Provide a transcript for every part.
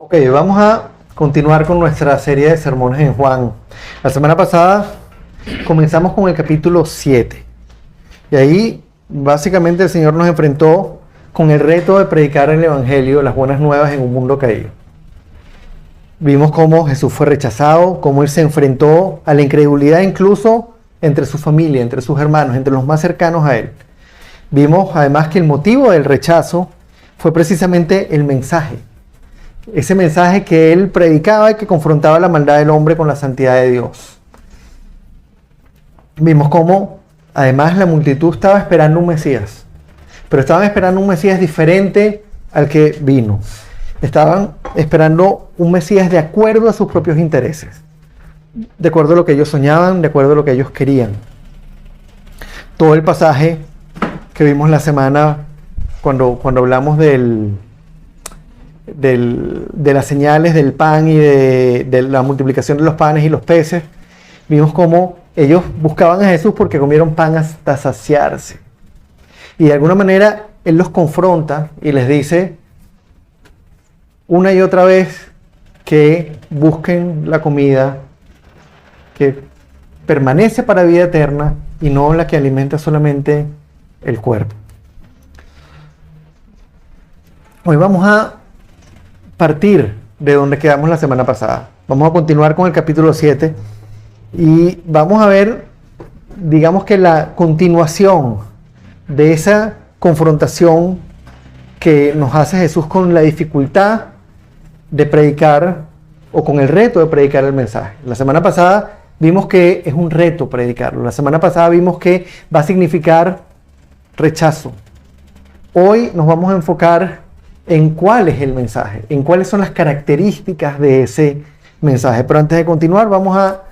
Ok, vamos a continuar con nuestra serie de sermones en Juan. La semana pasada comenzamos con el capítulo 7. Y ahí básicamente el Señor nos enfrentó con el reto de predicar el Evangelio, las buenas nuevas en un mundo caído. Vimos cómo Jesús fue rechazado, cómo Él se enfrentó a la incredulidad incluso entre su familia, entre sus hermanos, entre los más cercanos a Él. Vimos además que el motivo del rechazo fue precisamente el mensaje. Ese mensaje que Él predicaba y que confrontaba la maldad del hombre con la santidad de Dios. Vimos cómo además la multitud estaba esperando un Mesías, pero estaban esperando un Mesías diferente al que vino. Estaban esperando un Mesías de acuerdo a sus propios intereses, de acuerdo a lo que ellos soñaban, de acuerdo a lo que ellos querían. Todo el pasaje que vimos la semana cuando hablamos de las señales del pan y de la multiplicación de los panes y los peces, vimos cómo ellos buscaban a Jesús porque comieron pan hasta saciarse. Y de alguna manera Él los confronta y les dice una y otra vez que busquen la comida que permanece para vida eterna y no la que alimenta solamente el cuerpo. Hoy vamos a partir de donde quedamos la semana pasada. Vamos a continuar con el capítulo 7 y vamos a ver, digamos que la continuación de esa confrontación que nos hace Jesús con la dificultad de predicar o con el reto de predicar el mensaje. La semana pasada vimos que es un reto predicarlo. La semana pasada vimos que va a significar rechazo. Hoy nos vamos a enfocar en cuál es el mensaje, en cuáles son las características de ese mensaje. Pero antes de continuar, vamos a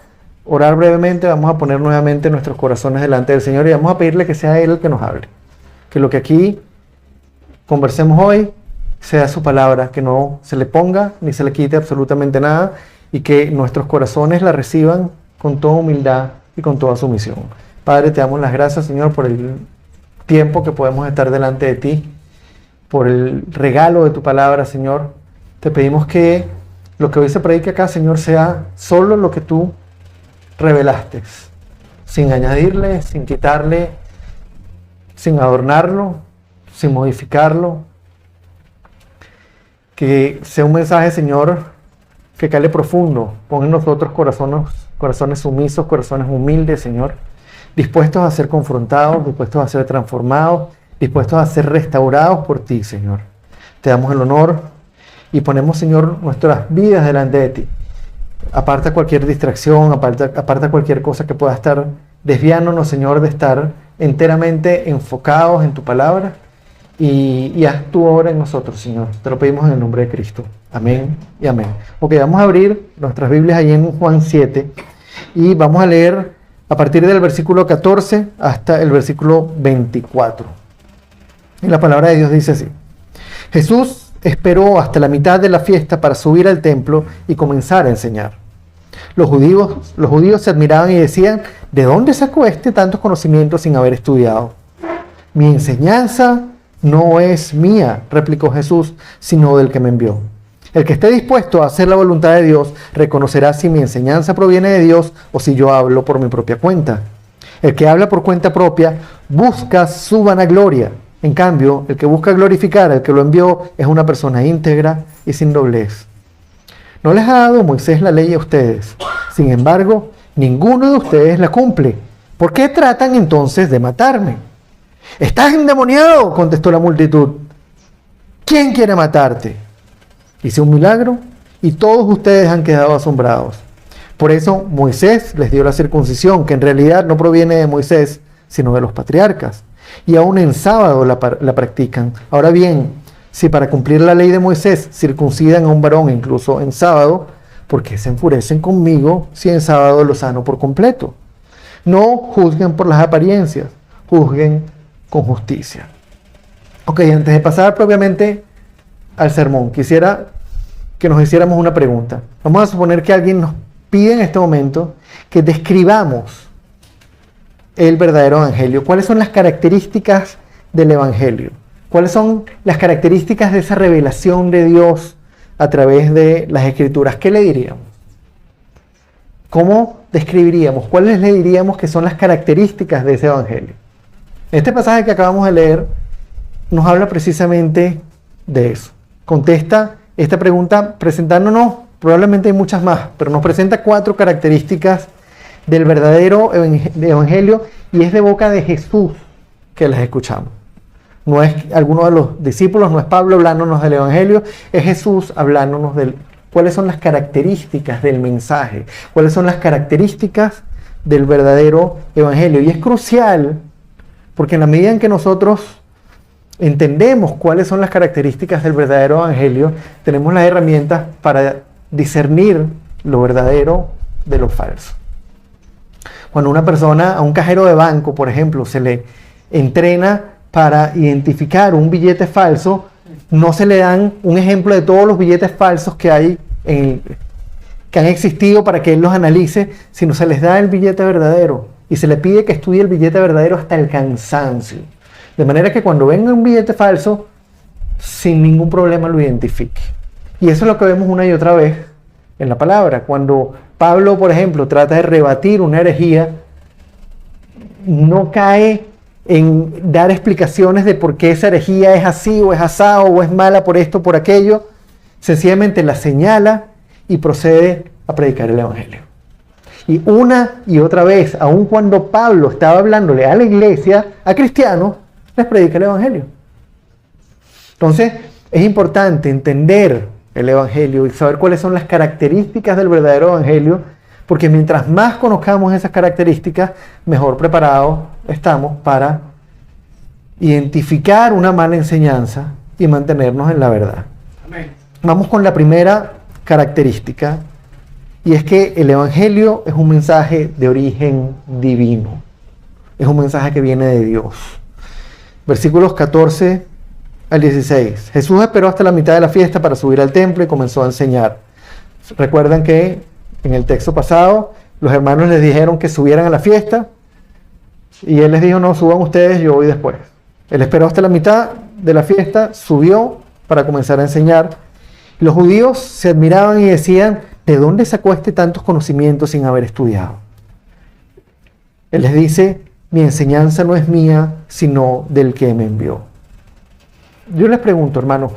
orar brevemente, vamos a poner nuevamente nuestros corazones delante del Señor y vamos a pedirle que sea Él el que nos hable. Que lo que aquí conversemos hoy sea su palabra, que no se le ponga ni se le quite absolutamente nada y que nuestros corazones la reciban con toda humildad y con toda sumisión. Padre, te damos las gracias, Señor, por el tiempo que podemos estar delante de ti, por el regalo de tu palabra, Señor. Te pedimos que lo que hoy se predique acá, Señor, sea solo lo que tú revelaste, sin añadirle, sin quitarle, sin adornarlo, sin modificarlo. Que sea un mensaje, Señor, que cale profundo. Pon en nosotros corazones sumisos, corazones humildes, Señor, dispuestos a ser confrontados, dispuestos a ser transformados, dispuestos a ser restaurados por ti, Señor. Te damos el honor y ponemos, Señor, nuestras vidas delante de ti. Aparta cualquier distracción, aparta cualquier cosa que pueda estar desviándonos, Señor, de estar enteramente enfocados en tu palabra y haz tu obra en nosotros, Señor. Te lo pedimos en el nombre de Cristo. Amén y amén. Ok, vamos a abrir nuestras Biblias ahí en Juan 7 y vamos a leer a partir del versículo 14 hasta el versículo 24. Y la palabra de Dios dice así: Jesús esperó hasta la mitad de la fiesta para subir al templo y comenzar a enseñar. Los judíos se admiraban y decían: ¿de dónde sacó tantos conocimientos sin haber estudiado? Mi enseñanza no es mía, replicó Jesús, sino del que me envió. El que esté dispuesto a hacer la voluntad de Dios reconocerá si mi enseñanza proviene de Dios o si yo hablo por mi propia cuenta. El que habla por cuenta propia busca su vanagloria. En cambio, el que busca glorificar al que lo envió es una persona íntegra y sin doblez. No les ha dado Moisés la ley a ustedes. Sin embargo, ninguno de ustedes la cumple. ¿Por qué tratan entonces de matarme? ¡Estás endemoniado!, contestó la multitud. ¿Quién quiere matarte? Hice un milagro y todos ustedes han quedado asombrados. Por eso Moisés les dio la circuncisión, que en realidad no proviene de Moisés, sino de los patriarcas. Y aún en sábado la practican. Ahora bien, si para cumplir la ley de Moisés circuncidan a un varón incluso en sábado, ¿por qué se enfurecen conmigo si en sábado lo sano por completo? No juzguen por las apariencias, juzguen con justicia. Ok, antes de pasar propiamente al sermón, quisiera que nos hiciéramos una pregunta. Vamos a suponer que alguien nos pide en este momento que describamos el verdadero evangelio. ¿Cuáles son las características del evangelio? ¿Cuáles son las características de esa revelación de Dios a través de las Escrituras, ¿qué le diríamos? ¿Cómo describiríamos? ¿Cuáles le diríamos que son las características de ese evangelio? Este pasaje que acabamos de leer nos habla precisamente de eso. Contesta esta pregunta presentándonos, probablemente hay muchas más, pero nos presenta 4 características del verdadero evangelio y es de boca de Jesús que las escuchamos. No es alguno de los discípulos, no es Pablo hablándonos del evangelio, es Jesús hablándonos de cuáles son las características del mensaje, cuáles son las características del verdadero evangelio. Y es crucial porque en la medida en que nosotros entendemos cuáles son las características del verdadero evangelio, tenemos las herramientas para discernir lo verdadero de lo falso. Cuando una persona, a un cajero de banco, por ejemplo, se le entrena para identificar un billete falso, no se le dan un ejemplo de todos los billetes falsos que hay, que han existido para que él los analice, sino se les da el billete verdadero y se le pide que estudie el billete verdadero hasta el cansancio. De manera que cuando venga un billete falso, sin ningún problema lo identifique. Y eso es lo que vemos una y otra vez en la palabra. Cuando Pablo, por ejemplo, trata de rebatir una herejía, no cae en dar explicaciones de por qué esa herejía es así o es asado o es mala por esto o por aquello. Sencillamente la señala y procede a predicar el evangelio. Y una y otra vez, aun cuando Pablo estaba hablándole a la iglesia, a cristianos, les predica el evangelio. Entonces, es importante entender el evangelio y saber cuáles son las características del verdadero evangelio, porque mientras más conozcamos esas características, mejor preparados estamos para identificar una mala enseñanza y mantenernos en la verdad. Amén. Vamos con la primera característica, y es que el evangelio es un mensaje de origen divino. Es un mensaje que viene de Dios. Versículos 14 al 16. Jesús esperó hasta la mitad de la fiesta para subir al templo y comenzó a enseñar. Recuerdan que en el texto pasado los hermanos les dijeron que subieran a la fiesta y él les dijo, no, suban ustedes, yo voy después. Él esperó hasta la mitad de la fiesta, subió para comenzar a enseñar. Los judíos se admiraban y decían, ¿de dónde sacó tantos conocimientos sin haber estudiado? Él les dice, mi enseñanza no es mía, sino del que me envió. Yo les pregunto, hermanos,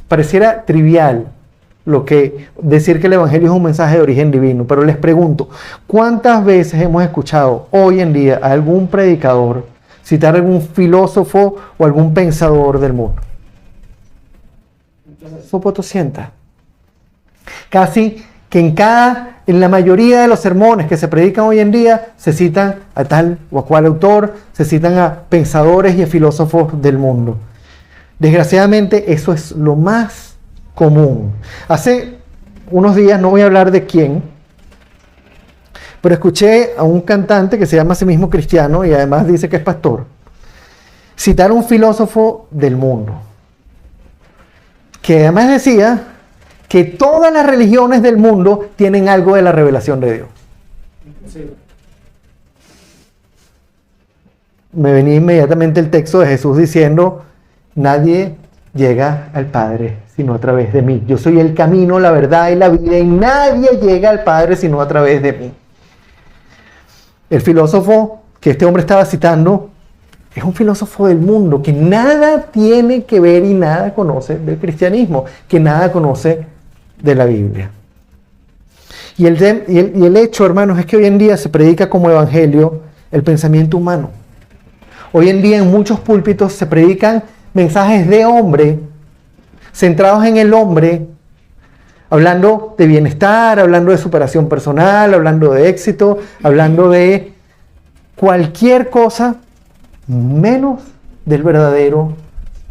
pareciera trivial decir que el evangelio es un mensaje de origen divino, pero les pregunto, ¿cuántas veces hemos escuchado hoy en día a algún predicador citar a algún filósofo o algún pensador del mundo? Sopotoscientas. Casi que en la mayoría de los sermones que se predican hoy en día, se citan a tal o a cual autor, se citan a pensadores y a filósofos del mundo. Desgraciadamente, eso es lo más común. Hace unos días, no voy a hablar de quién, pero escuché a un cantante que se llama a sí mismo cristiano y además dice que es pastor, citar a un filósofo del mundo, que además decía que todas las religiones del mundo tienen algo de la revelación de Dios. Sí. Me venía inmediatamente el texto de Jesús diciendo, nadie llega al Padre sino a través de mí. Yo soy el camino, la verdad y la vida y nadie llega al Padre sino a través de mí. El filósofo que este hombre estaba citando es un filósofo del mundo que nada tiene que ver y nada conoce del cristianismo, que nada conoce de la Biblia. Y el hecho, hermanos, es que hoy en día se predica como evangelio el pensamiento humano. Hoy en día en muchos púlpitos se predican mensajes de hombre, centrados en el hombre, hablando de bienestar, hablando de superación personal, hablando de éxito, hablando de cualquier cosa menos del verdadero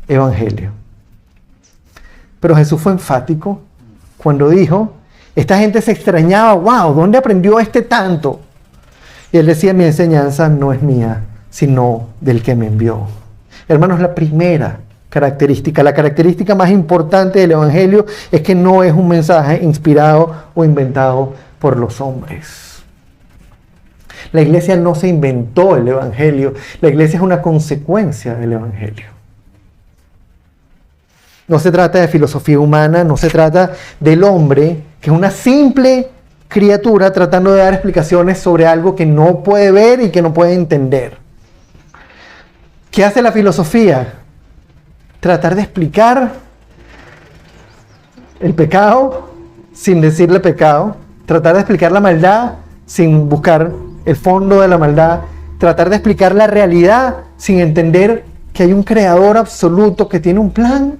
evangelio. Pero Jesús fue enfático cuando dijo, esta gente se extrañaba, wow, ¿dónde aprendió tanto? Y él decía, mi enseñanza no es mía, sino del que me envió. Hermanos, la primera característica, la característica más importante del evangelio es que no es un mensaje inspirado o inventado por los hombres. La iglesia no se inventó el evangelio, la iglesia es una consecuencia del evangelio. No se trata de filosofía humana, no se trata del hombre, que es una simple criatura tratando de dar explicaciones sobre algo que no puede ver y que no puede entender. ¿Qué hace la filosofía? Tratar de explicar el pecado sin decirle pecado, tratar de explicar la maldad sin buscar el fondo de la maldad, tratar de explicar la realidad sin entender que hay un creador absoluto que tiene un plan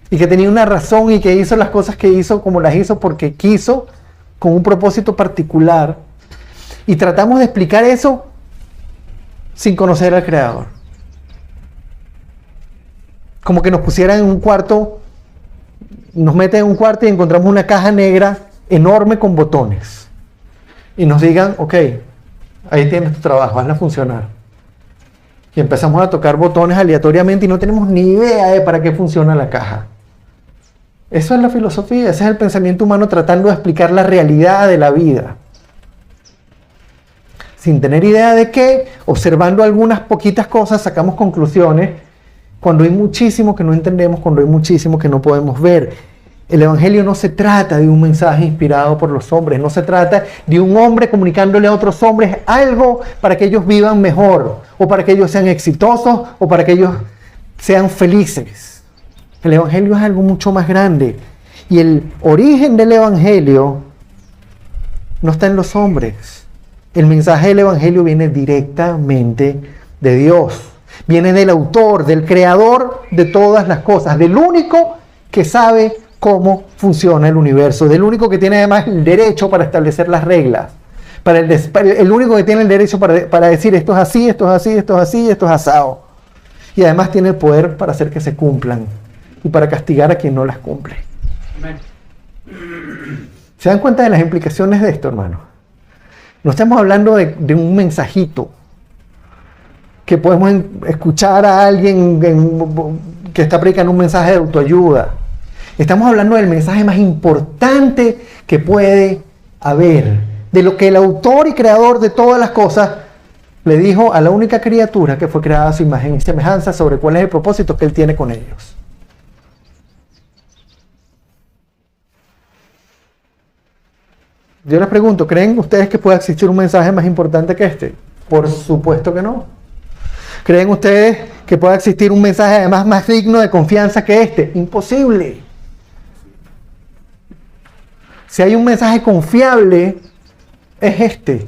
y que tenía una razón y que hizo las cosas que hizo como las hizo porque quiso, con un propósito particular. Y tratamos de explicar eso sin conocer al creador. Como que nos pusieran en un cuarto, nos meten en un cuarto y encontramos una caja negra enorme con botones. Y nos digan, ok, ahí tienes tu trabajo, hazla funcionar. Y empezamos a tocar botones aleatoriamente y no tenemos ni idea de para qué funciona la caja. Eso es la filosofía, ese es el pensamiento humano tratando de explicar la realidad de la vida. Sin tener idea de qué, observando algunas poquitas cosas, sacamos conclusiones cuando hay muchísimo que no entendemos, cuando hay muchísimo que no podemos ver. El Evangelio no se trata de un mensaje inspirado por los hombres, no se trata de un hombre comunicándole a otros hombres algo para que ellos vivan mejor, o para que ellos sean exitosos, o para que ellos sean felices. El Evangelio es algo mucho más grande. Y el origen del Evangelio no está en los hombres. El mensaje del Evangelio viene directamente de Dios. Viene del autor, del creador de todas las cosas, del único que sabe cómo funciona el universo, del único que tiene además el derecho para establecer las reglas, el único que tiene el derecho para decir esto es así, esto es así, esto es así, esto es asado. Y además tiene el poder para hacer que se cumplan y para castigar a quien no las cumple. Amén. ¿Se dan cuenta de las implicaciones de esto, hermano? No estamos hablando de un mensajito que podemos escuchar a alguien que está predicando un mensaje de autoayuda. Estamos hablando del mensaje más importante que puede haber, de lo que el autor y creador de todas las cosas le dijo a la única criatura que fue creada a su imagen y semejanza sobre cuál es el propósito que él tiene con ellos. Yo les pregunto, ¿creen ustedes que pueda existir un mensaje más importante que este? Por supuesto que no. ¿Creen ustedes que pueda existir un mensaje además más digno de confianza que este? Imposible. Si hay un mensaje confiable, es este.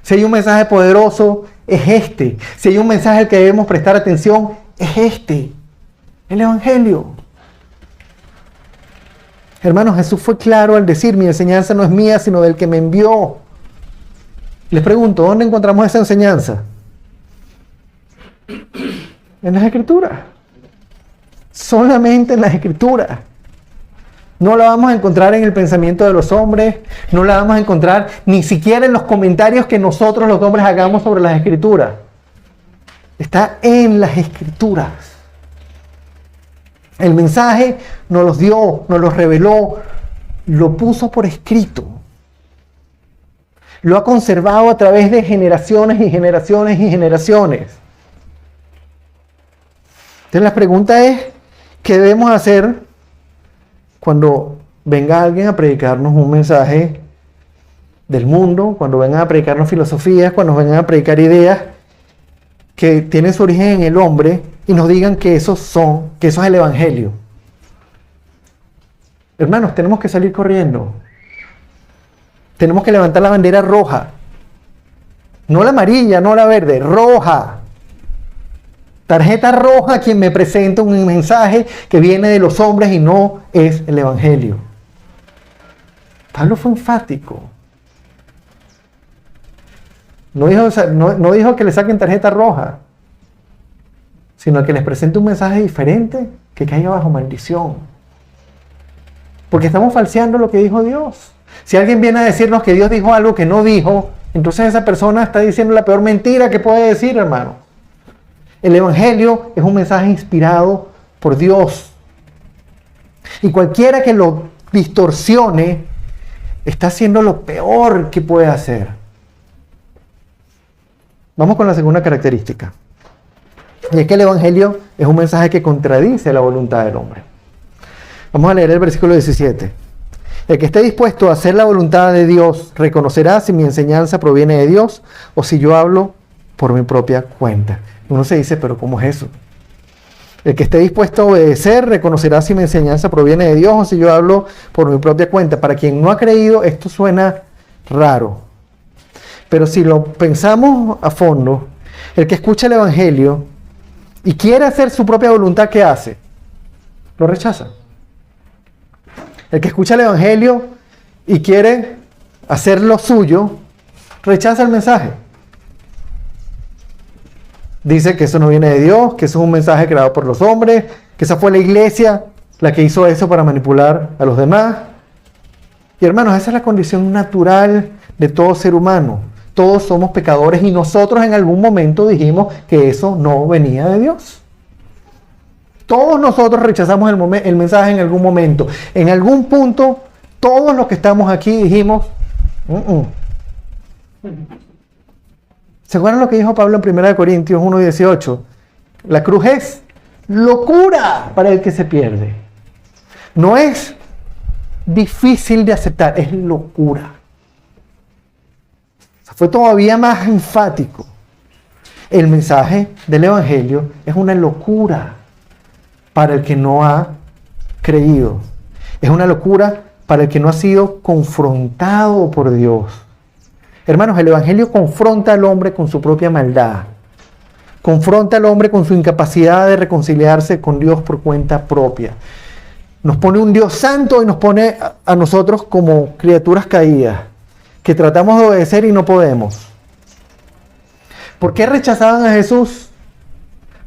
Si hay un mensaje poderoso, es este. Si hay un mensaje al que debemos prestar atención, es este. El Evangelio. Hermanos, Jesús fue claro al decir, mi enseñanza no es mía, sino del que me envió. Les pregunto, ¿dónde encontramos esa enseñanza? En las Escrituras. Solamente en las Escrituras. No la vamos a encontrar en el pensamiento de los hombres, no la vamos a encontrar ni siquiera en los comentarios que nosotros los hombres hagamos sobre las Escrituras. Está en las Escrituras. El mensaje nos los dio, nos los reveló, lo puso por escrito. Lo ha conservado a través de generaciones y generaciones y generaciones. Entonces la pregunta es, ¿qué debemos hacer cuando venga alguien a predicarnos un mensaje del mundo, cuando vengan a predicarnos filosofías, cuando vengan a predicar ideas que tienen su origen en el hombre y nos digan que eso es el Evangelio? Hermanos, tenemos que salir corriendo. Tenemos que levantar la bandera roja. No la amarilla, no la verde, roja. Tarjeta roja a quien me presenta un mensaje que viene de los hombres y no es el Evangelio. Pablo fue enfático. No dijo que le saquen tarjeta roja, sino que les presente un mensaje diferente que caiga bajo maldición. Porque estamos falseando lo que dijo Dios. Si alguien viene a decirnos que Dios dijo algo que no dijo, entonces esa persona está diciendo la peor mentira que puede decir, hermano. El Evangelio es un mensaje inspirado por Dios. Y cualquiera que lo distorsione está haciendo lo peor que puede hacer. Vamos con la segunda característica. Y es que el Evangelio es un mensaje que contradice la voluntad del hombre. Vamos a leer el versículo 17. El que esté dispuesto a hacer la voluntad de Dios reconocerá si mi enseñanza proviene de Dios o si yo hablo por mi propia cuenta. Uno se dice, pero ¿cómo es eso? El que esté dispuesto a obedecer reconocerá si mi enseñanza proviene de Dios o si yo hablo por mi propia cuenta. Para quien no ha creído, esto suena raro. Pero si lo pensamos a fondo, el que escucha el Evangelio y quiere hacer su propia voluntad, ¿qué hace? Lo rechaza. El que escucha el Evangelio y quiere hacer lo suyo, rechaza el mensaje. Dice que eso no viene de Dios, que eso es un mensaje creado por los hombres, que esa fue la iglesia la que hizo eso para manipular a los demás. Y hermanos, esa es la condición natural de todo ser humano. Todos somos pecadores y nosotros en algún momento dijimos que eso no venía de Dios. Todos nosotros rechazamos el mensaje en algún momento. En algún punto, todos los que estamos aquí dijimos, ¿Se acuerdan lo que dijo Pablo en 1 Corintios 1:18? La cruz es locura para el que se pierde. No es difícil de aceptar, es locura. O sea, fue todavía más enfático. El mensaje del Evangelio es una locura para el que no ha creído. Es una locura para el que no ha sido confrontado por Dios. Hermanos, el Evangelio confronta al hombre con su propia maldad. Confronta al hombre con su incapacidad de reconciliarse con Dios por cuenta propia. Nos pone un Dios santo y nos pone a nosotros como criaturas caídas, que tratamos de obedecer y no podemos. ¿Por qué rechazaban a Jesús?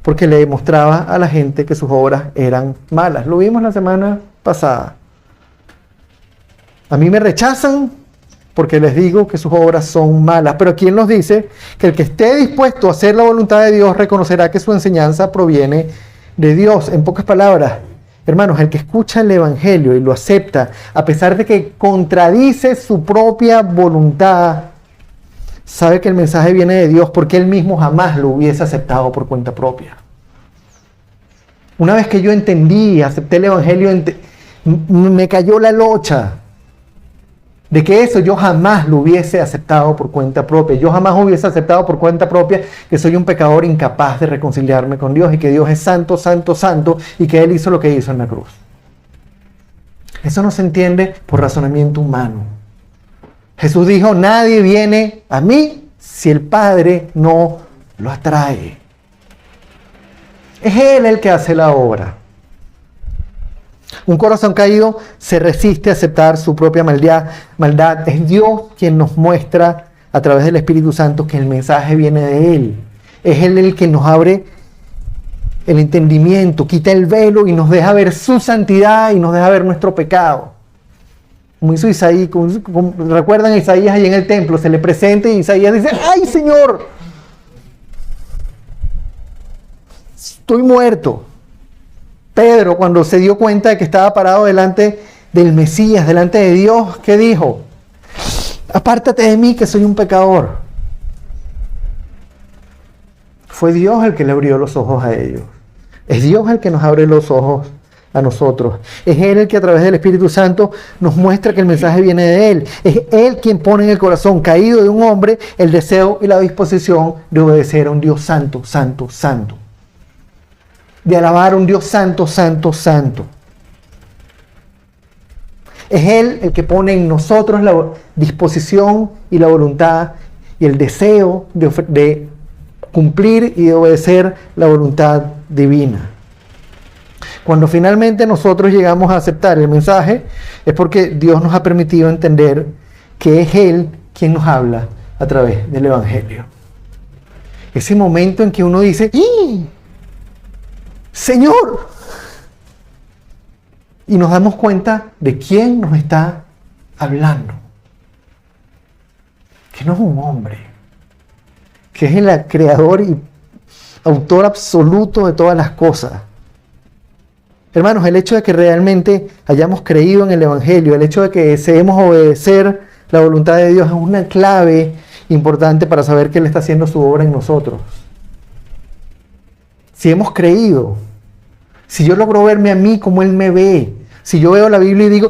Porque le demostraba a la gente que sus obras eran malas. Lo vimos la semana pasada. A mí me rechazan porque les digo que sus obras son malas. Pero ¿quién nos dice que el que esté dispuesto a hacer la voluntad de Dios reconocerá que su enseñanza proviene de Dios? En pocas palabras, hermanos, el que escucha el Evangelio y lo acepta, a pesar de que contradice su propia voluntad, sabe que el mensaje viene de Dios porque él mismo jamás lo hubiese aceptado por cuenta propia. Una vez que yo entendí, acepté el Evangelio, me cayó la locha de que eso yo jamás lo hubiese aceptado por cuenta propia. Yo jamás hubiese aceptado por cuenta propia que soy un pecador incapaz de reconciliarme con Dios y que Dios es santo, santo, santo y que Él hizo lo que hizo en la cruz. Eso no se entiende por razonamiento humano. Jesús dijo, nadie viene a mí si el Padre no lo atrae. Es Él el que hace la obra. Un corazón caído se resiste a aceptar su propia maldad. Es Dios quien nos muestra a través del Espíritu Santo que el mensaje viene de Él. Es Él el que nos abre el entendimiento, quita el velo y nos deja ver su santidad y nos deja ver nuestro pecado. Como hizo Isaías, recuerdan a Isaías ahí en el templo, se le presenta y Isaías dice, ¡ay, Señor! Estoy muerto. Pedro, cuando se dio cuenta de que estaba parado delante del Mesías, delante de Dios, ¿qué dijo? Apártate de mí, que soy un pecador. Fue Dios el que le abrió los ojos a ellos. Es Dios el que nos abre los ojos a nosotros. Es Él el que a través del Espíritu Santo nos muestra que el mensaje viene de Él. Es Él quien pone en el corazón caído de un hombre el deseo y la disposición de obedecer a un Dios santo, santo, santo. De alabar a un Dios santo, santo, santo. Es Él el que pone en nosotros la disposición y la voluntad y el deseo de cumplir y de obedecer la voluntad divina. Cuando finalmente nosotros llegamos a aceptar el mensaje, es porque Dios nos ha permitido entender que es Él quien nos habla a través del Evangelio. Ese momento en que uno dice, ¡ih! Señor, y nos damos cuenta de quién nos está hablando, que no es un hombre, que es el creador y autor absoluto de todas las cosas. Hermanos, el hecho de que realmente hayamos creído en el Evangelio, el hecho de que deseemos obedecer la voluntad de Dios es una clave importante para saber que Él está haciendo su obra en nosotros. si hemos creído, si yo logro verme a mí como Él me ve, si yo veo la Biblia y digo,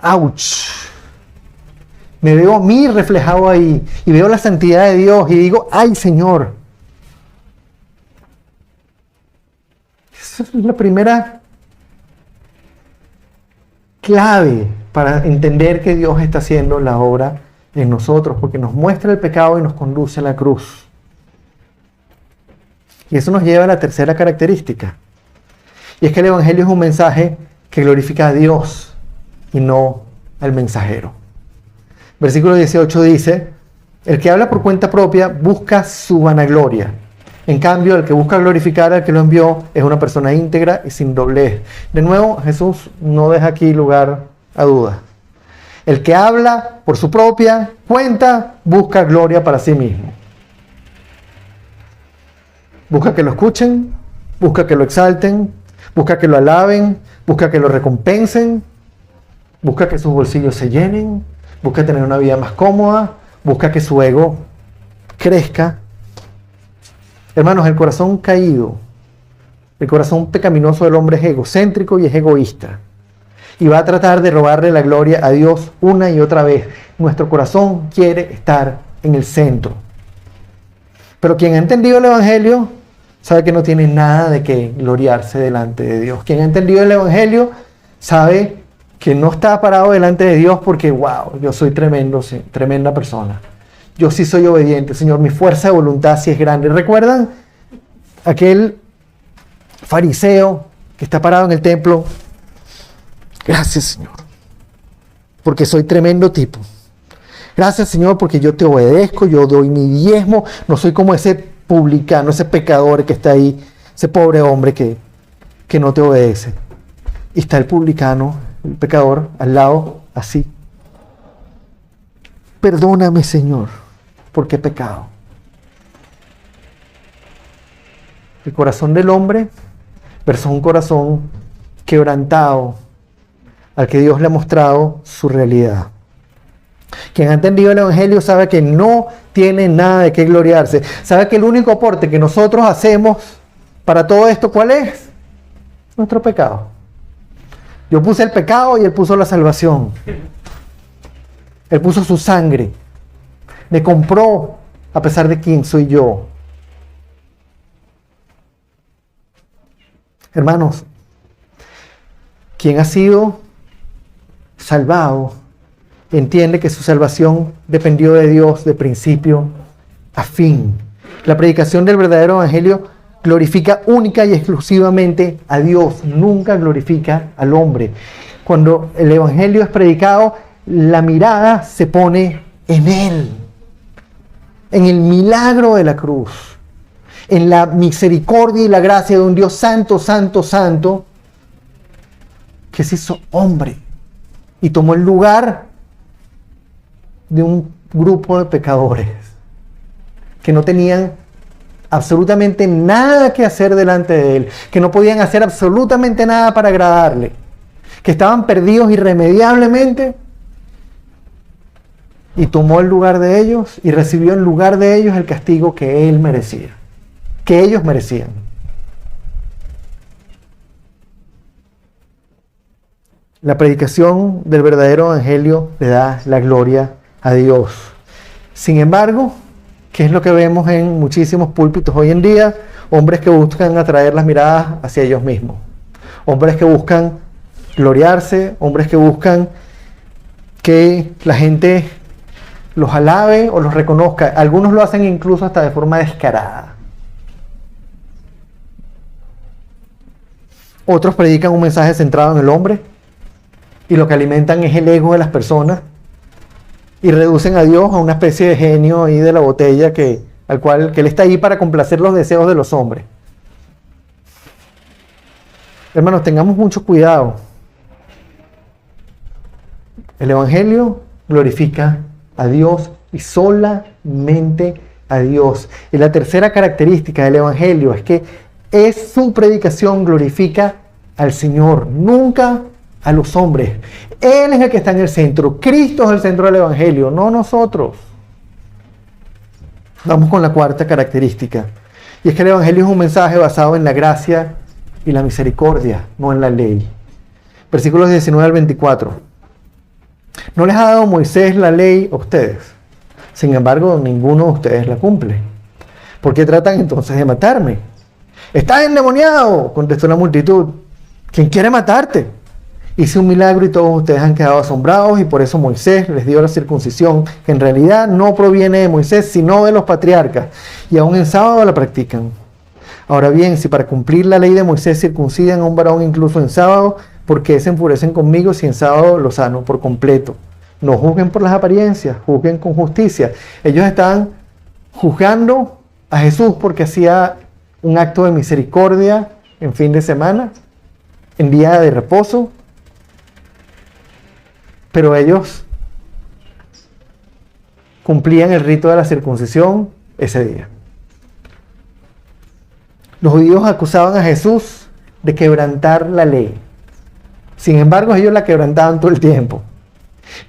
¡ouch! Me veo a mí reflejado ahí y veo la santidad de Dios y digo, ¡ay, Señor! Esa es la primera clave para entender que Dios está haciendo la obra en nosotros, porque nos muestra el pecado y nos conduce a la cruz. Y eso nos lleva a la tercera característica. Y es que el Evangelio es un mensaje que glorifica a Dios y no al mensajero. Versículo 18 dice, el que habla por cuenta propia busca su vanagloria. En cambio, el que busca glorificar al que lo envió es una persona íntegra y sin doblez. De nuevo, Jesús no deja aquí lugar a dudas. El que habla por su propia cuenta busca gloria para sí mismo. Busca que lo escuchen, busca que lo exalten, busca que lo alaben, busca que lo recompensen, busca que sus bolsillos se llenen, busca tener una vida más cómoda, busca que su ego crezca. Hermanos, el corazón caído, el corazón pecaminoso del hombre es egocéntrico y es egoísta. Y va a tratar de robarle la gloria a Dios una y otra vez. Nuestro corazón quiere estar en el centro. Pero quien ha entendido el Evangelio sabe que no tiene nada de qué gloriarse delante de Dios. Quien ha entendido el Evangelio sabe que no está parado delante de Dios porque, wow, yo soy tremendo, sí, tremenda persona. Yo sí soy obediente, Señor, mi fuerza de voluntad sí es grande. ¿Recuerdan aquel fariseo que está parado en el templo? Gracias, Señor, porque soy tremendo tipo. Gracias, Señor, porque yo te obedezco, yo doy mi diezmo. No soy como ese publicano, ese pecador que está ahí, ese pobre hombre que no te obedece. Y está el publicano, el pecador, al lado, así. Perdóname, Señor, porque he pecado. El corazón del hombre versus un corazón quebrantado al que Dios le ha mostrado su realidad. Quien ha entendido el Evangelio sabe que no tiene nada de qué gloriarse. Sabe que el único aporte que nosotros hacemos para todo esto, ¿cuál es? Nuestro pecado. Yo puse el pecado y Él puso la salvación. Él puso su sangre. Me compró a pesar de quién soy yo. Hermanos, quien ha sido salvado entiende que su salvación dependió de Dios de principio a fin. La predicación del verdadero evangelio glorifica única y exclusivamente a Dios, nunca glorifica al hombre. Cuando el evangelio es predicado, la mirada se pone en Él, en el milagro de la cruz, en la misericordia y la gracia de un Dios santo, santo, santo, que se hizo hombre y tomó el lugar de un grupo de pecadores que no tenían absolutamente nada que hacer delante de Él, que no podían hacer absolutamente nada para agradarle, que estaban perdidos irremediablemente, y tomó el lugar de ellos y recibió en lugar de ellos el castigo que Él merecía, que ellos merecían. La predicación del verdadero evangelio le da la gloria a Dios. Sin embargo, ¿qué es lo que vemos en muchísimos púlpitos hoy en día? Hombres que buscan atraer las miradas hacia ellos mismos. Hombres que buscan gloriarse, hombres que buscan que la gente los alabe o los reconozca. Algunos lo hacen incluso hasta de forma descarada. Otros predican un mensaje centrado en el hombre y lo que alimentan es el ego de las personas y reducen a Dios a una especie de genio ahí de la botella que Él está ahí para complacer los deseos de los hombres. Hermanos, tengamos mucho cuidado. El evangelio glorifica a Dios y solamente a Dios. Y la tercera característica del evangelio es que su predicación glorifica al Señor, nunca a los hombres. Él es el que está en el centro. Cristo es el centro del evangelio, no nosotros. Vamos con la cuarta característica. Y es que el Evangelio es un mensaje basado en la gracia y la misericordia, no en la ley. Versículos 19 al 24. ¿No les ha dado Moisés la ley a ustedes? Sin embargo, ninguno de ustedes la cumple. ¿Por qué tratan entonces de matarme? ¡Estás endemoniado!, contestó la multitud. ¿Quién quiere matarte? Hice un milagro y todos ustedes han quedado asombrados, y por eso Moisés les dio la circuncisión, que en realidad no proviene de Moisés, sino de los patriarcas, y aún en sábado la practican. Ahora bien, si para cumplir la ley de Moisés circuncidan a un varón incluso en sábado, ¿por qué se enfurecen conmigo si en sábado lo sano por completo? No juzguen por las apariencias, juzguen con justicia. Ellos estaban juzgando a Jesús porque hacía un acto de misericordia en fin de semana, en día de reposo, pero ellos cumplían el rito de la circuncisión ese día. Los judíos acusaban a Jesús de quebrantar la ley. Sin embargo, ellos la quebrantaban todo el tiempo.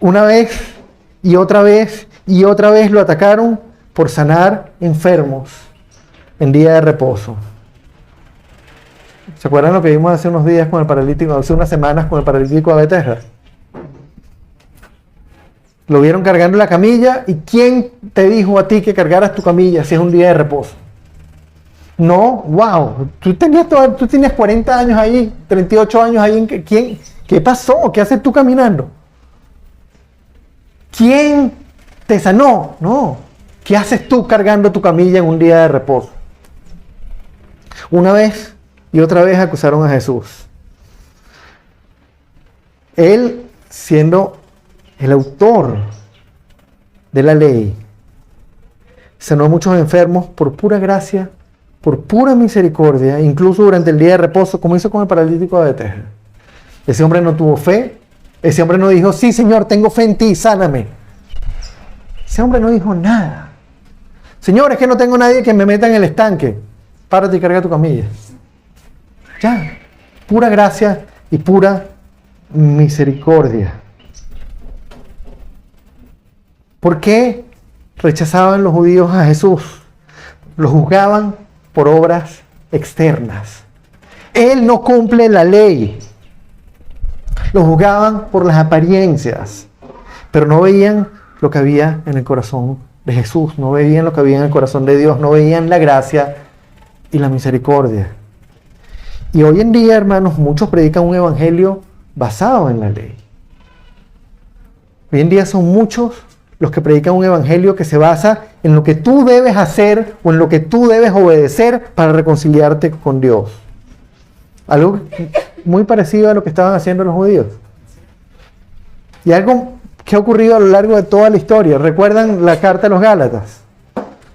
Una vez y otra vez y otra vez lo atacaron por sanar enfermos en día de reposo. ¿Se acuerdan lo que vimos hace unos días con el paralítico, hace unas semanas con el paralítico de Bethesda? Lo vieron cargando la camilla, y ¿quién te dijo a ti que cargaras tu camilla si es un día de reposo? No, wow, tú tenías 40 años ahí, 38 años ahí, ¿qué pasó? ¿Qué haces tú caminando? ¿Quién te sanó? No, ¿qué haces tú cargando tu camilla en un día de reposo? Una vez y otra vez acusaron a Jesús. Él, siendo el autor de la ley, sanó a muchos enfermos por pura gracia, por pura misericordia, incluso durante el día de reposo, como hizo con el paralítico de Bethesda. Ese hombre no tuvo fe. Ese hombre no dijo, sí, Señor, tengo fe en ti, sáname. Ese hombre no dijo nada. Señor, es que no tengo nadie que me meta en el estanque. Párate y carga tu camilla. Ya, pura gracia y pura misericordia. ¿Por qué rechazaban los judíos a Jesús? Lo juzgaban por obras externas. Él no cumple la ley. Lo juzgaban por las apariencias, pero no veían lo que había en el corazón de Jesús, no veían lo que había en el corazón de Dios, no veían la gracia y la misericordia. Y hoy en día, hermanos, muchos predican un evangelio basado en la ley. Hoy en día son muchos los que predican un evangelio que se basa en lo que tú debes hacer o en lo que tú debes obedecer para reconciliarte con Dios. Algo muy parecido a lo que estaban haciendo los judíos. Y algo que ha ocurrido a lo largo de toda la historia. ¿Recuerdan la carta a los Gálatas?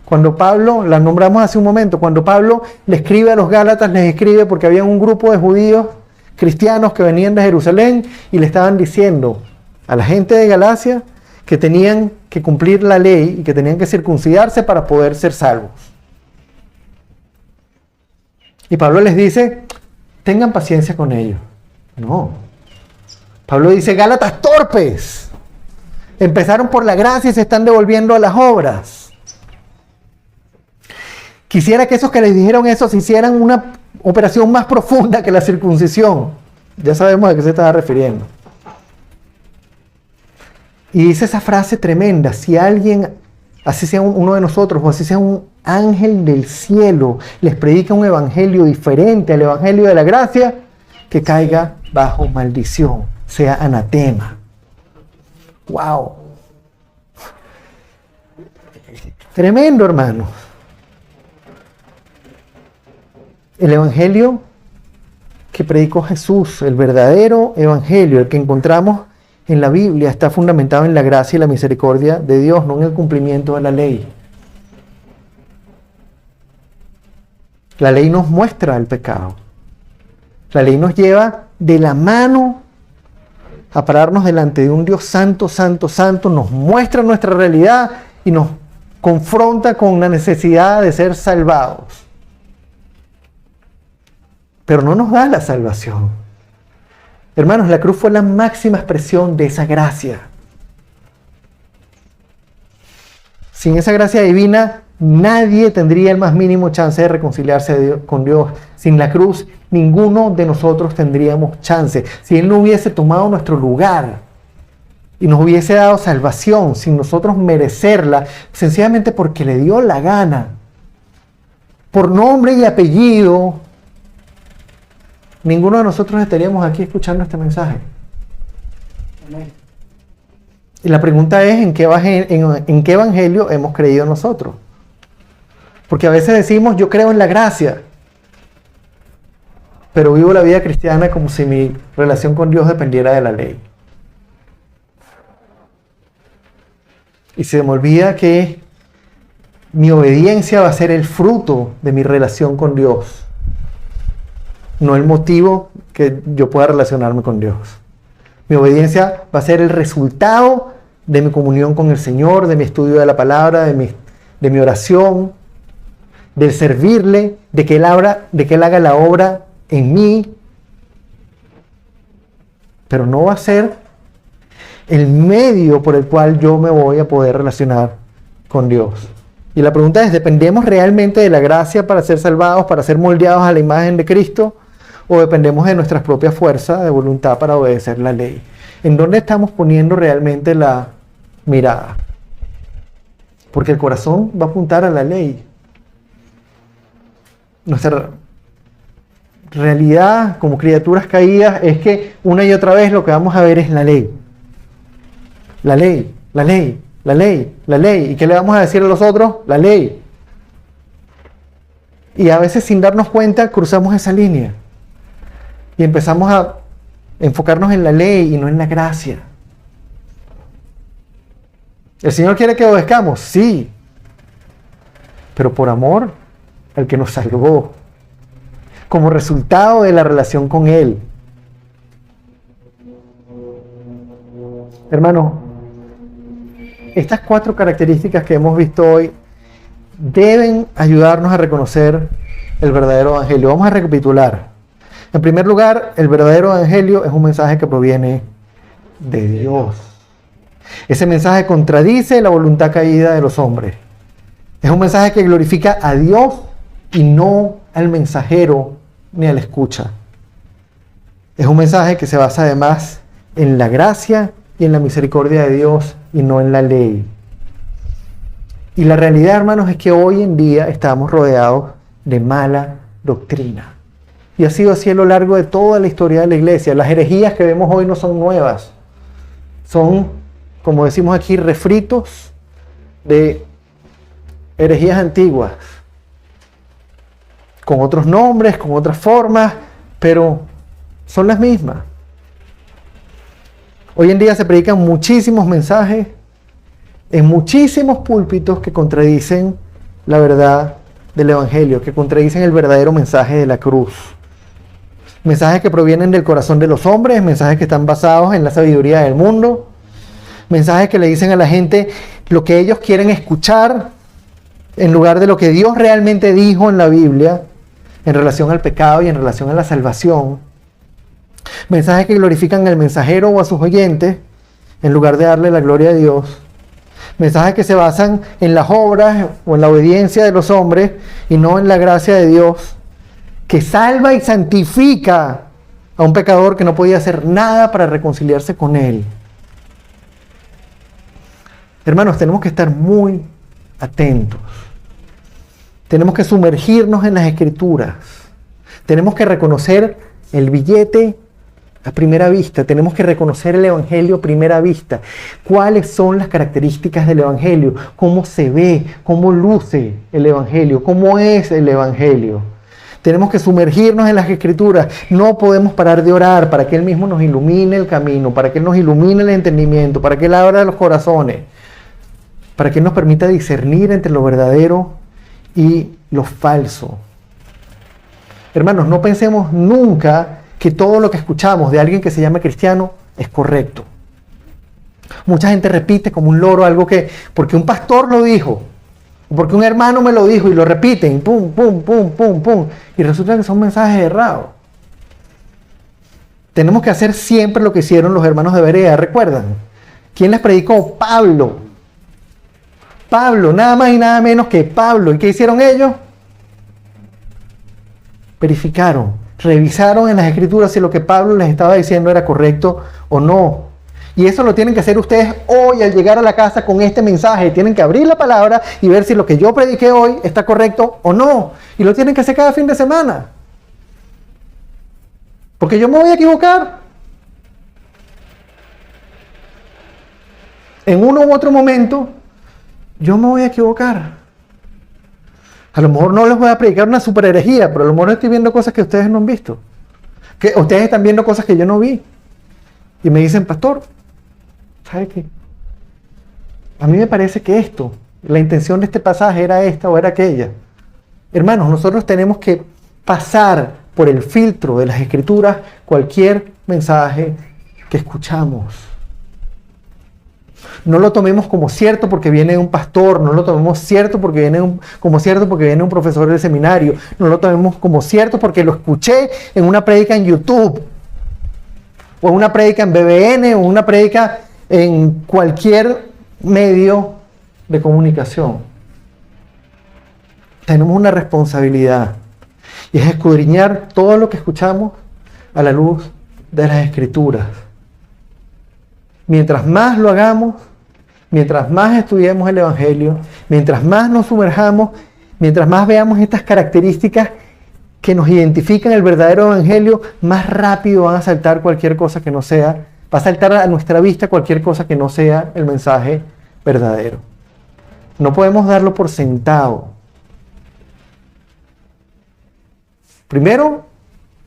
Cuando Pablo, la nombramos hace un momento, cuando Pablo le escribe a los Gálatas, les escribe porque había un grupo de judíos cristianos que venían de Jerusalén y le estaban diciendo a la gente de Galacia que tenían que cumplir la ley y que tenían que circuncidarse para poder ser salvos. Y Pablo les dice, tengan paciencia con ellos. No. Pablo dice, Gálatas torpes. Empezaron por la gracia y se están devolviendo a las obras. Quisiera que esos que les dijeron eso se hicieran una operación más profunda que la circuncisión. Ya sabemos a qué se estaba refiriendo. Y dice esa frase tremenda, si alguien, así sea uno de nosotros o así sea un ángel del cielo, les predica un evangelio diferente al evangelio de la gracia, que caiga bajo maldición, sea anatema. ¡Wow! Tremendo, hermano. El evangelio que predicó Jesús, el verdadero evangelio, el que encontramos en la Biblia, está fundamentado en la gracia y la misericordia de Dios, no en el cumplimiento de la ley. La ley nos muestra el pecado. La ley nos lleva de la mano a pararnos delante de un Dios santo, santo, santo, nos muestra nuestra realidad y nos confronta con la necesidad de ser salvados. Pero no nos da la salvación. Hermanos, la cruz fue la máxima expresión de esa gracia. Sin esa gracia divina, Nadie tendría el más mínimo chance de reconciliarse con Dios. Sin la cruz, ninguno de nosotros tendríamos chance. Si Él no hubiese tomado nuestro lugar y nos hubiese dado salvación sin nosotros merecerla, sencillamente porque le dio la gana, por nombre y apellido, ninguno de nosotros estaríamos aquí escuchando este mensaje. Y la pregunta es, ¿en qué evangelio hemos creído nosotros? Porque a veces decimos, yo creo en la gracia, pero vivo la vida cristiana como si mi relación con Dios dependiera de la ley. Y se me olvida que mi obediencia va a ser el fruto de mi relación con Dios, no el motivo que yo pueda relacionarme con Dios. Mi obediencia va a ser el resultado de mi comunión con el Señor, de mi estudio de la palabra, de mi oración, del servirle, de que Él haga la obra en mí. Pero no va a ser el medio por el cual yo me voy a poder relacionar con Dios. Y la pregunta es, ¿dependemos realmente de la gracia para ser salvados, para ser moldeados a la imagen de Cristo? ¿O dependemos de nuestras propias fuerzas de voluntad para obedecer la ley? ¿En dónde estamos poniendo realmente la mirada? Porque el corazón va a apuntar a la ley. Nuestra realidad como criaturas caídas es que una y otra vez lo que vamos a ver es la ley. La ley, la ley, la ley, la ley. ¿Y qué le vamos a decir a los otros? La ley. Y a veces sin darnos cuenta cruzamos esa línea. Y empezamos a enfocarnos en la ley y no en la gracia. ¿El Señor quiere que obedezcamos? Sí. Pero por amor al que nos salvó. Como resultado de la relación con Él. Hermanos, estas 4 características que hemos visto hoy deben ayudarnos a reconocer el verdadero evangelio. Vamos a recapitular. En primer lugar, el verdadero evangelio es un mensaje que proviene de Dios. Ese mensaje contradice la voluntad caída de los hombres. Es un mensaje que glorifica a Dios y no al mensajero ni al escucha. Es un mensaje que se basa además en la gracia y en la misericordia de Dios y no en la ley. Y la realidad, hermanos, es que hoy en día estamos rodeados de mala doctrina. Y ha sido así a lo largo de toda la historia de la iglesia. Las herejías que vemos hoy no son nuevas. Son, como decimos aquí, refritos de herejías antiguas. Con otros nombres, con otras formas, pero son las mismas. Hoy en día se predican muchísimos mensajes en muchísimos púlpitos que contradicen la verdad del Evangelio, que contradicen el verdadero mensaje de la cruz. Mensajes que provienen del corazón de los hombres, mensajes que están basados en la sabiduría del mundo, mensajes que le dicen a la gente lo que ellos quieren escuchar en lugar de lo que Dios realmente dijo en la Biblia en relación al pecado y en relación a la salvación. Mensajes que glorifican al mensajero o a sus oyentes en lugar de darle la gloria a Dios. Mensajes que se basan en las obras o en la obediencia de los hombres y no en la gracia de Dios, que salva y santifica a un pecador que no podía hacer nada para reconciliarse con Él. Hermanos, tenemos que estar muy atentos. Tenemos que sumergirnos en las Escrituras. Tenemos que reconocer el billete a primera vista. Tenemos que reconocer el Evangelio a primera vista. ¿Cuáles son las características del Evangelio? ¿Cómo se ve? ¿Cómo luce el Evangelio? ¿Cómo es el Evangelio? Tenemos que sumergirnos en las Escrituras. No podemos parar de orar para que Él mismo nos ilumine el camino, para que Él nos ilumine el entendimiento, para que Él abra los corazones, para que Él nos permita discernir entre lo verdadero y lo falso. Hermanos, no pensemos nunca que todo lo que escuchamos de alguien que se llama cristiano es correcto. Mucha gente repite como un loro algo que, porque un pastor lo dijo, o porque un hermano me lo dijo, y lo repiten, pum, pum, pum, pum, pum, y resulta que son mensajes errados. Tenemos que hacer siempre lo que hicieron los hermanos de Berea, ¿recuerdan? ¿Quién les predicó? Pablo. Pablo, nada más y nada menos que Pablo. ¿Y qué hicieron ellos? Verificaron, revisaron en las escrituras si lo que Pablo les estaba diciendo era correcto o no. Y eso lo tienen que hacer ustedes hoy al llegar a la casa con este mensaje. Tienen que abrir la palabra y ver si lo que yo prediqué hoy está correcto o no. Y lo tienen que hacer cada fin de semana. Porque yo me voy a equivocar. En uno u otro momento, yo me voy a equivocar. A lo mejor no les voy a predicar una super herejía, pero a lo mejor estoy viendo cosas que ustedes no han visto. Que ustedes están viendo cosas que yo no vi. Y me dicen, pastor, ¿sabe qué? A mí me parece que esto, la intención de este pasaje era esta o era aquella. Hermanos, nosotros tenemos que pasar por el filtro de las escrituras cualquier mensaje que escuchamos. No lo tomemos como cierto porque viene un pastor, no lo tomemos cierto porque como cierto porque viene un profesor del seminario, no lo tomemos como cierto porque lo escuché en una prédica en YouTube, o en una prédica en BBN, o una prédica en cualquier medio de comunicación. Tenemos una responsabilidad y es escudriñar todo lo que escuchamos a la luz de las escrituras. Mientras más lo hagamos, mientras más estudiemos el Evangelio, mientras más nos sumerjamos, mientras más veamos estas características que nos identifican el verdadero Evangelio, más rápido van a saltar cualquier cosa que no sea, va a saltar a nuestra vista cualquier cosa que no sea el mensaje verdadero. No podemos darlo por sentado. Primero,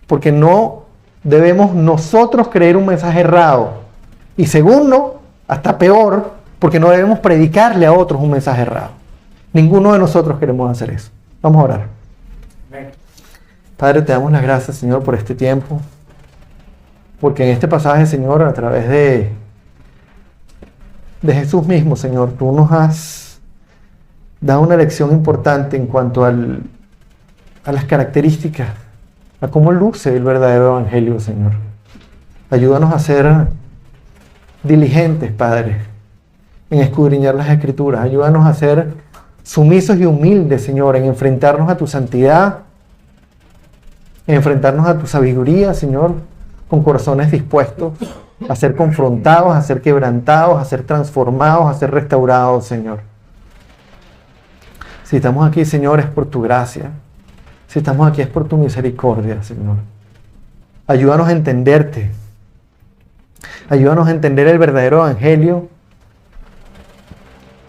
porque no debemos nosotros creer un mensaje errado. Y segundo, hasta peor, porque no debemos predicarle a otros un mensaje errado. Ninguno de nosotros queremos hacer eso. Vamos a orar. Padre, te damos las gracias, Señor, por este tiempo. Porque en este pasaje, Señor, a través de Jesús mismo, Señor, tú nos has dado una lección importante en cuanto a las características, a cómo luce el verdadero Evangelio, Señor. Ayúdanos a ser diligentes, Padre, en escudriñar las Escrituras. Ayúdanos a ser sumisos y humildes, Señor, en enfrentarnos a tu santidad, en enfrentarnos a tu sabiduría, Señor, con corazones dispuestos a ser confrontados, a ser quebrantados, a ser transformados, a ser restaurados, Señor. Si estamos aquí, Señor, es por tu gracia. Si estamos aquí es por tu misericordia, Señor. Ayúdanos a entenderte. Ayúdanos a entender el verdadero Evangelio,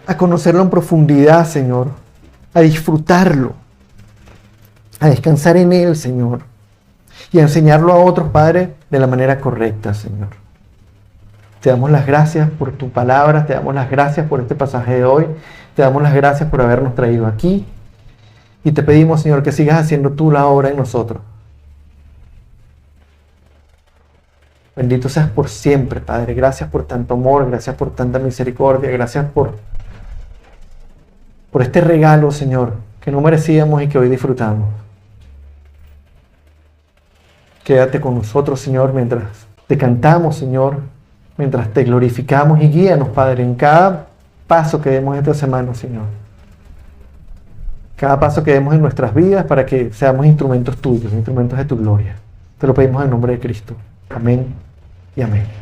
a conocerlo en profundidad, Señor, a disfrutarlo, a descansar en él, Señor, y a enseñarlo a otros, Padre, de la manera correcta, Señor. Te damos las gracias por tu palabra, te damos las gracias por este pasaje de hoy, te damos las gracias por habernos traído aquí, y te pedimos, Señor, que sigas haciendo tú la obra en nosotros. Bendito seas por siempre, Padre. Gracias por tanto amor, gracias por tanta misericordia, gracias por este regalo, Señor, que no merecíamos y que hoy disfrutamos. Quédate con nosotros, Señor, mientras te cantamos, Señor, mientras te glorificamos, y guíanos, Padre, en cada paso que demos esta semana, Señor. Cada paso que demos en nuestras vidas para que seamos instrumentos tuyos, instrumentos de tu gloria. Te lo pedimos en nombre de Cristo. Amén y amén.